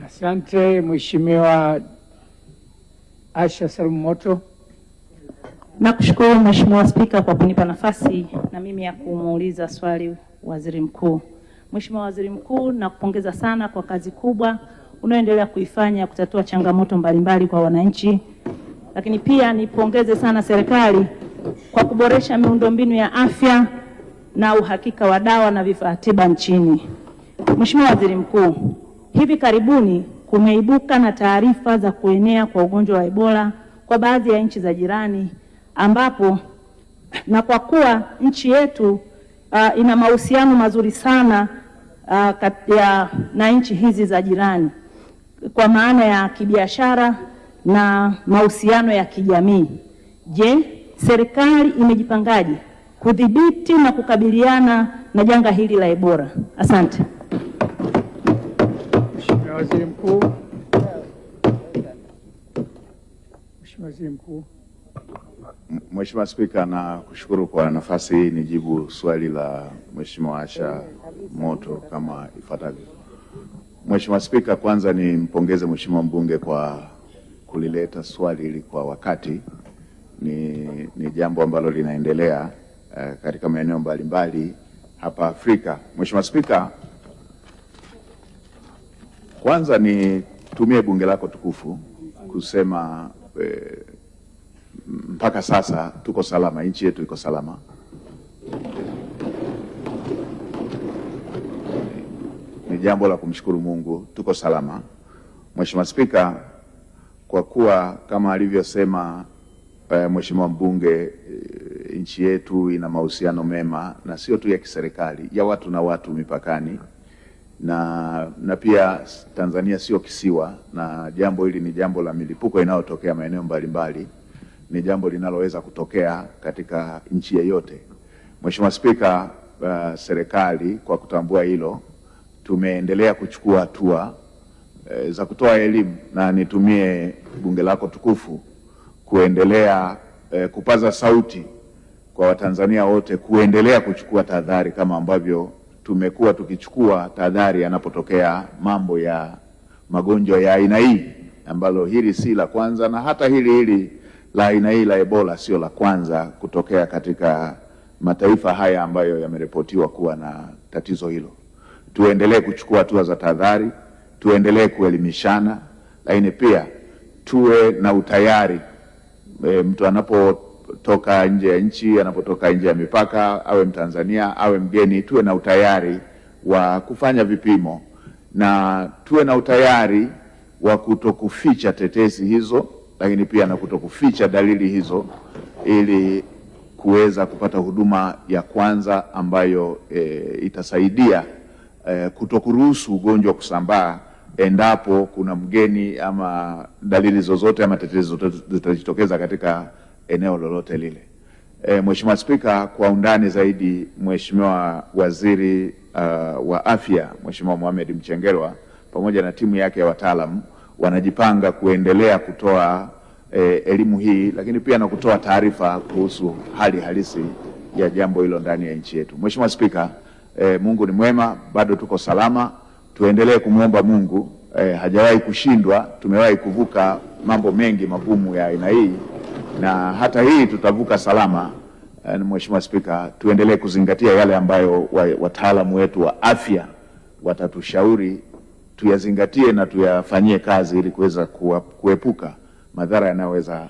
Asante Mheshimiwa Asha Salum Moto. Nakushukuru Mheshimiwa Spika kwa kunipa nafasi na mimi ya kumuuliza swali Waziri Mkuu. Mheshimiwa Waziri Mkuu, nakupongeza sana kwa kazi kubwa unayoendelea kuifanya kutatua changamoto mbalimbali kwa wananchi. Lakini pia nipongeze sana serikali kwa kuboresha miundombinu ya afya na uhakika wa dawa na vifaa tiba nchini. Mheshimiwa Waziri Mkuu, hivi karibuni kumeibuka na taarifa za kuenea kwa ugonjwa wa Ebola kwa baadhi ya nchi za jirani, ambapo na kwa kuwa nchi yetu ina mahusiano mazuri sana na nchi hizi za jirani kwa maana ya kibiashara na mahusiano ya kijamii. Je, serikali imejipangaje kudhibiti na kukabiliana na janga hili la Ebola? Asante. Mheshimiwa Waziri Mkuu. Mheshimiwa Waziri Mkuu. Mheshimiwa Spika, na kushukuru kwa nafasi hii nijibu swali la Mheshimiwa Asha Moto kama ifuatavyo. Mheshimiwa Spika, kwanza nimpongeze Mheshimiwa mbunge kwa kulileta swali hili kwa wakati. Ni jambo ambalo linaendelea katika maeneo mbalimbali hapa Afrika. Mheshimiwa Spika, kwanza nitumie bunge lako tukufu kusema mpaka sasa tuko salama, nchi yetu iko salama. Ni jambo la kumshukuru Mungu, tuko salama. Mheshimiwa Spika, kwa kuwa kama alivyosema Mheshimiwa mbunge, nchi yetu ina mahusiano mema na sio tu ya kiserikali, ya watu na watu mipakani, na pia Tanzania sio kisiwa, na jambo hili ni jambo la milipuko inayotokea maeneo mbalimbali, ni jambo linaloweza kutokea katika nchi yoyote. Mheshimiwa Spika, serikali kwa kutambua hilo tumeendelea kuchukua hatua za kutoa elimu, na nitumie bunge lako tukufu kuendelea kupaza sauti kwa Watanzania wote kuendelea kuchukua tahadhari kama ambavyo tumekuwa tukichukua tahadhari yanapotokea mambo ya magonjwa ya aina hii, ambalo hili si la kwanza, na hata hili la aina hii la Ebola sio la kwanza kutokea katika mataifa haya ambayo yameripotiwa kuwa na tatizo hilo. Tuendelee kuchukua hatua za tahadhari, tuendelee kuelimishana, lakini pia tuwe na utayari. Mtu anapotoka nje ya nchi, anapotoka nje ya mipaka, awe Mtanzania awe mgeni, tuwe na utayari wa kufanya vipimo, na tuwe na utayari wa kutokuficha tetesi hizo, lakini pia na kutokuficha dalili hizo, ili kuweza kupata huduma ya kwanza ambayo itasaidia kutokuruhusu ugonjwa kusambaa endapo kuna mgeni ama dalili zozote ama tetezi zozote zitajitokeza katika eneo lolote lile. Mheshimiwa Spika, kwa undani zaidi, Mheshimiwa Waziri wa Afya Mheshimiwa Mohamed Mchengerwa pamoja na timu yake ya wataalamu wanajipanga kuendelea kutoa elimu hii, lakini pia na kutoa taarifa kuhusu hali halisi ya jambo hilo ndani ya nchi yetu. Mheshimiwa Spika, Mungu ni mwema, bado tuko salama. Tuendelee kumwomba Mungu, hajawahi kushindwa. Tumewahi kuvuka mambo mengi magumu ya aina hii, na hata hii tutavuka salama. Mheshimiwa Spika, tuendelee kuzingatia yale ambayo wataalamu wetu wa afya watatushauri, tuyazingatie na tuyafanyie kazi ili kuweza kuepuka madhara yanayoweza